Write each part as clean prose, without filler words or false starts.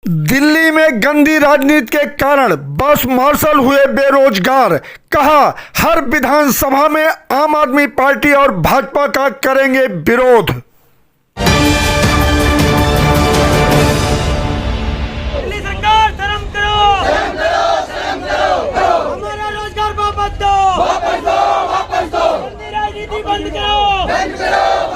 दिल्ली में गंदी राजनीति के कारण बस मार्शल हुए बेरोजगार। कहा, हर विधानसभा में आम आदमी पार्टी और भाजपा का करेंगे विरोध। दिल्ली सरकार शर्म करो, हमारा रोजगार वापस दो, गंदी राजनीति बंद करो, गंदी राजनीति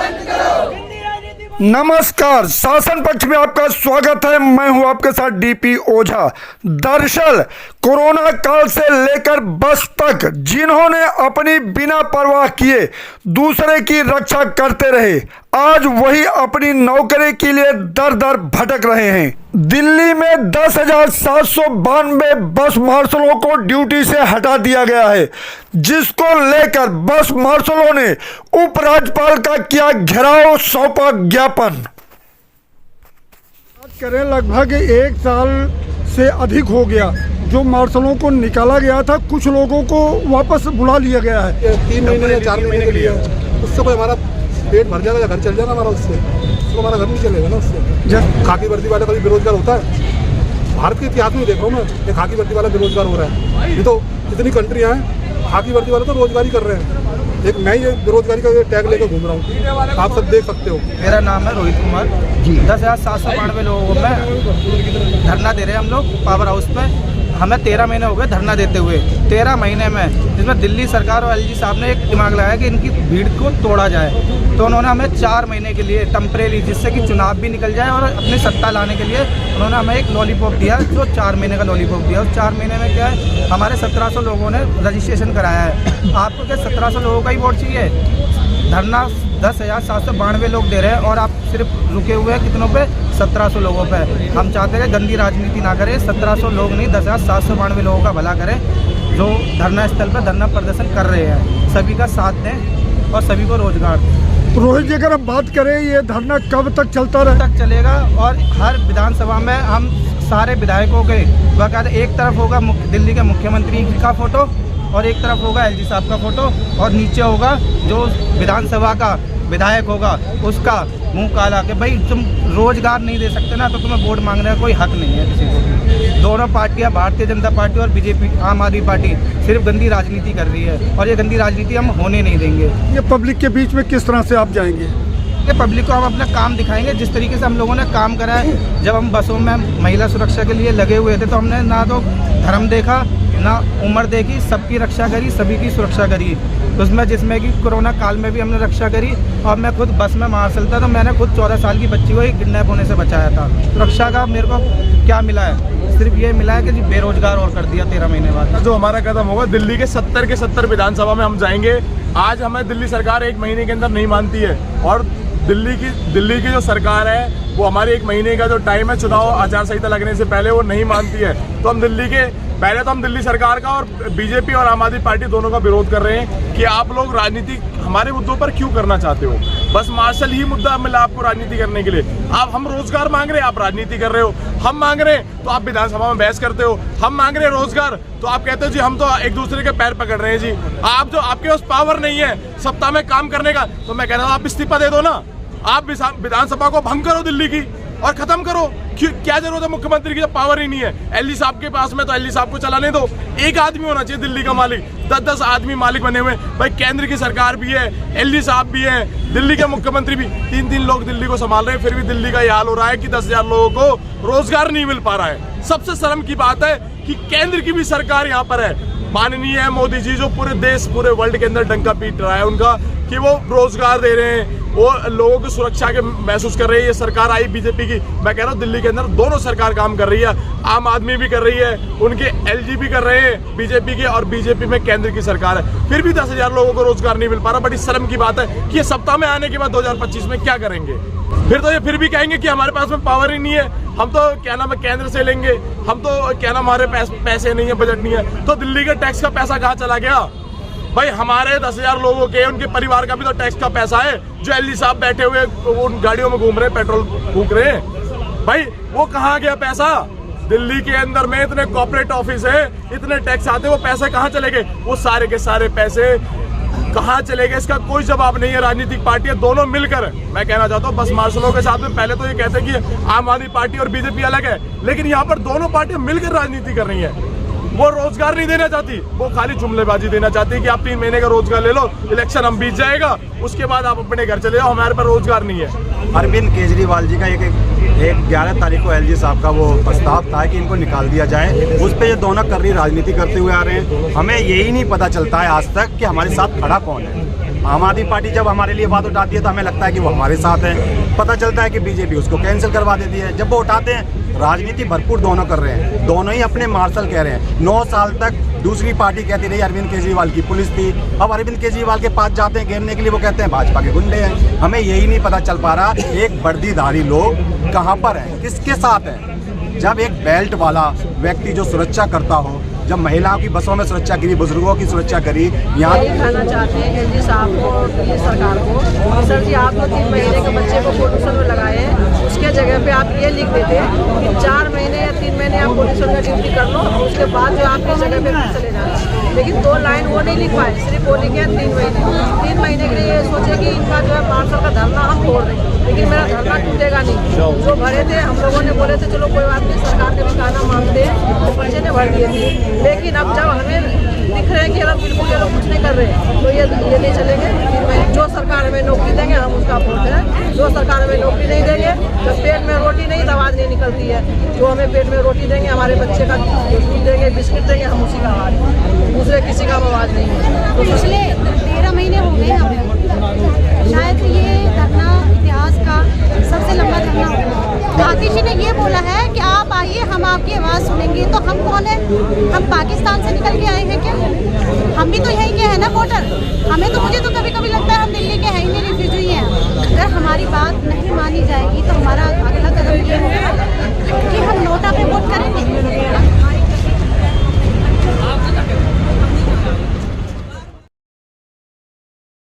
नमस्कार, शासन पक्ष में आपका स्वागत है। मैं हूं आपके साथ डीपी ओझा। दरअसल कोरोना काल से लेकर बस तक जिन्होंने अपनी बिना परवाह किए दूसरे की रक्षा करते रहे, आज वही अपनी नौकरी के लिए दर दर भटक रहे हैं। दिल्ली में 10,792 बस मार्शलों को ड्यूटी से हटा दिया गया है, जिसको लेकर बस मार्शलों ने उपराज्यपाल का किया घेराव, सौंपा ज्ञापन। बात करें, लगभग 1 साल से अधिक हो गया जो मार्शलों को निकाला गया था, कुछ लोगों को वापस बुला लिया गया है। 3 महीने या 4 महीने के लिए उससे कोई हमारा पेट भर जाएगा या घर चल जाएगा हमारा, उससे हमारा घर नहीं चलेगा ना। उससे खाकी वर्दी वाला कभी बेरोजगार होता है? भारत के इतिहास में देख रहा हूँ मैं, ये खाकी वर्दी वाला बेरोजगार हो रहा है। ये तो जितनी कंट्रियाँ हैं खाकी वर्दी वाले तो रोजगारी कर रहे हैं, एक मैं ही बेरोजगारी का टैग लेकर घूम रहा हूँ, आप सब देख सकते हो। मेरा नाम है रोहित कुमार जी। 10,792 लोगों में धरना दे रहे हैं हम लोग पावर हाउस में। हमें 13 महीने हो गए धरना देते हुए। 13 महीने में जिसमें दिल्ली सरकार और एलजी साहब ने एक दिमाग लगाया कि इनकी भीड़ को तोड़ा जाए, तो उन्होंने हमें 4 महीने के लिए टेम्परेरी, जिससे कि चुनाव भी निकल जाए और अपनी सत्ता लाने के लिए उन्होंने हमें एक लॉलीपॉप दिया, जो 4 महीने का लॉलीपॉप दिया। उस 4 महीने में क्या है, हमारे 1700 लोगों ने रजिस्ट्रेशन कराया है। आपको क्या 1700 लोगों का ही वोट चाहिए? धरना 10,792 लोग दे रहे हैं और आप सिर्फ रुके हुए हैं कितनों पे? 1700 लोगों पे। हम चाहते हैं कि गंदी राजनीति ना करें, 1700 लोग नहीं 10,792 लोगों का भला करें जो धरना स्थल पर धरना प्रदर्शन कर रहे हैं। सभी का साथ दें और सभी को रोजगार दें। रोहित जी, अगर हम बात करें, ये धरना कब तक चलता रहे? तक चलेगा और हर विधानसभा में हम सारे विधायकों के बाकायदा, एक तरफ होगा दिल्ली के मुख्यमंत्री का फोटो और एक तरफ होगा एलजी साहब का फोटो और नीचे होगा जो विधानसभा का विधायक होगा उसका मुंह काला कि भाई तुम रोजगार नहीं दे सकते ना, तो तुम्हें वोट मांगने का कोई हक नहीं है किसी को। दोनों पार्टियां, भारतीय जनता पार्टी और बीजेपी, आम आदमी पार्टी, सिर्फ गंदी राजनीति कर रही है और ये गंदी राजनीति हम होने नहीं देंगे। ये पब्लिक के बीच में किस तरह से आप जाएंगे? ये पब्लिक को हम अपना काम दिखाएंगे, जिस तरीके से हम लोगों ने काम करा है। जब हम बसों में महिला सुरक्षा के लिए लगे हुए थे तो हमने ना तो धर्म देखा ना उम्र देखी, सबकी रक्षा करी, सभी की सुरक्षा करी। उसमें जिसमें कि कोरोना काल में भी हमने रक्षा करी और मैं खुद बस में मार्शल था, तो मैंने खुद 14 साल की बच्ची को ही किडनैप होने से बचाया था। सुरक्षा का मेरे को क्या मिला है? सिर्फ ये मिला है कि जी बेरोजगार और कर दिया 13 महीने बाद। जो हमारा कदम होगा, दिल्ली के 70 के 70 विधानसभा में हम जाएंगे। आज हमें दिल्ली सरकार 1 महीने के अंदर नहीं मानती है और दिल्ली की जो सरकार है वो हमारे 1 महीने का जो टाइम है चुनाव आचार संहिता लगने से पहले वो नहीं मानती है। तो हम दिल्ली सरकार का और बीजेपी और आम आदमी पार्टी दोनों का विरोध कर रहे हैं कि आप लोग राजनीति हमारे मुद्दों पर क्यों करना चाहते हो। बस मार्शल ही मुद्दा मिला आपको राजनीति करने के लिए। हम रोजगार मांग रहे हैं, आप राजनीति कर रहे हो। हम मांग रहे हैं तो आप विधानसभा में बहस करते हो। हम मांग रहे हैं रोजगार तो आप कहते हो जी हम तो एक दूसरे के पैर पकड़ रहे हैं। जी आपके पास पावर नहीं है सप्ताह में काम करने का, तो मैं कह रहा हूँ आप इस्तीफा दे दो ना। आप विधानसभा को भंग करो दिल्ली की और खत्म करो। क्या जरूरत है मुख्यमंत्री की जब पावर ही नहीं है? एलजी साहब के पास में, तो एलजी साहब को चलाने दो। एक आदमी होना चाहिए दिल्ली का मालिक, 10-10 आदमी मालिक बने हुए। भाई केंद्र की सरकार भी है, एलजी साहब भी है, दिल्ली के मुख्यमंत्री भी, 3-3 लोग दिल्ली को संभाल रहे हैं, फिर भी दिल्ली का यह हाल हो रहा है कि 10,000 लोगों को रोजगार नहीं मिल पा रहा है। सबसे शर्म की बात है कि केंद्र की भी सरकार यहाँ पर है, माननीय मोदी जी, जो पूरे देश पूरे वर्ल्ड के अंदर डंका पीट रहा है उनका, कि वो रोजगार दे रहे हैं, वो लोगों की सुरक्षा के महसूस कर रही है। ये सरकार आई बीजेपी की, मैं कह रहा हूँ दिल्ली के अंदर दोनों सरकार काम कर रही है। आम आदमी भी कर रही है, उनके एलजी भी कर रहे हैं बीजेपी के, और बीजेपी में केंद्र की सरकार है, फिर भी 10,000 लोगों को रोजगार नहीं मिल पा रहा। बड़ी शर्म की बात है कि ये सत्ता में आने के बाद 2025 में क्या करेंगे? फिर भी कहेंगे कि हमारे पास में पावर ही नहीं है, हम तो क्या नाम है केंद्र से लेंगे, हम तो क्या नाम हमारे पैसे नहीं है, बजट नहीं है। तो दिल्ली के टैक्स का पैसा कहाँ चला गया? भाई हमारे 10,000 लोगों के, उनके परिवार का भी तो टैक्स का पैसा है। जो एलजी साहब बैठे हुए उन गाड़ियों में घूम रहे हैं, पेट्रोल फूक रहे हैं, भाई वो कहाँ गया पैसा? दिल्ली के अंदर में इतने कॉर्पोरेट ऑफिस है, इतने टैक्स आते हैं, वो पैसे कहाँ चले गए? वो सारे के सारे पैसे कहाँ चले गए इसका कोई जवाब नहीं है। राजनीतिक पार्टियां दोनों मिलकर, मैं कहना चाहता हूँ बस मार्शलों के साथ में पहले तो ये कहते हैं कि आम आदमी पार्टी और बीजेपी अलग है, लेकिन यहाँ पर दोनों पार्टियां मिलकर राजनीति कर रही हैं। वो रोजगार नहीं देना चाहती, वो खाली जुमलेबाजी देना चाहती है कि आप 3 महीने का रोजगार ले लो, इलेक्शन हम बीत जाएगा, उसके बाद आप अपने घर चले जाओ, हमारे पास रोजगार नहीं है। अरविंद केजरीवाल जी का एक 11 तारीख को एलजी साहब का वो प्रस्ताव था कि इनको निकाल दिया जाए, उस पर ये दोनों कर्री राजनीति करते हुए आ रहे हैं। हमें यही नहीं पता चलता है आज तक कि हमारे साथ खड़ा कौन है। आम आदमी पार्टी जब हमारे लिए बात उठाती है तो हमें लगता है कि वो हमारे साथ है, पता चलता है कि बीजेपी उसको कैंसिल करवा देती है। जब वो उठाते हैं, राजनीति भरपूर दोनों कर रहे हैं, दोनों ही अपने मार्शल कह रहे हैं। 9 साल तक दूसरी पार्टी कहती रही अरविंद केजरीवाल की पुलिस थी, अब अरविंद केजरीवाल के पास जाते हैं घेरने के लिए, वो कहते हैं भाजपा के गुंडे हैं। हमें यही नहीं पता चल पा रहा एक वर्दीधारी लोग कहाँ पर हैं, किसके साथ हैं। जब एक बेल्ट वाला व्यक्ति जो सुरक्षा करता हो, जब महिलाओं की बसों में सुरक्षा करी, बुजुर्गों की सुरक्षा करी, यहाँ यही कहना चाहते हैं एलजी साहब को और दिल्ली सरकार को, सर जी आप तो 3 महीने के बच्चे को पोल्यूशन में लगाए हैं, उसके जगह पे आप ये लिख देते कि 4 महीने या 3 महीने आप पोल्यूशन में ड्यूटी कर लो, उसके बाद जो आपकी जगह पे चले जाए। लेकिन 2 लाइन वो नहीं लिख पाए, सिर्फ वो लिखे 3 महीने। 3 महीने के लिए ये सोचे कि इनका जो है मार्शल का धरना हम तोड़ दें, लेकिन मेरा धरना टूटेगा नहीं। जो भरे थे, हम लोगों ने बोले थे चलो कोई बात नहीं, सरकार के भी कहना मानते हैं, तो बच्चे ने भर दिए थे। लेकिन अब जब हमें दिख रहे हैं कि अगर बिल्कुल ये लोग कुछ नहीं कर रहे, तो ये नहीं चलेंगे। जो सरकार हमें नौकरी देंगे हम उसका वोट दें, जो सरकार हमें नौकरी नहीं देंगे, जब पेट में रोटी नहीं तो आवाज़ नहीं निकलती है। जो हमें पेट में रोटी देंगे, हमारे बच्चे का दूध देंगे, बिस्किट देंगे, हम उसी का आवाज़, दूसरे किसी का आवाज़ नहीं है। तो पिछले 13 महीने हो गए हमें, शायद ये धरना इतिहास का सबसे लंबा धरना होगा। गांधी जी ने ये बोला है कि आप आइए, हम आपकी आवाज़ सुनेंगे। तो हम कौन है? हम पाकिस्तान से निकल के आए हैं क्या? हम भी तो यहीं के हैं ना वोटर। हमें तो, मुझे तो कभी कभी लगता है हम दिल्ली के हैं ही नहीं, रिफ्यूजी हैं। अगर हमारी बात नहीं मानी जाएगी तो हमारा अगला कदम ये होगा कि हम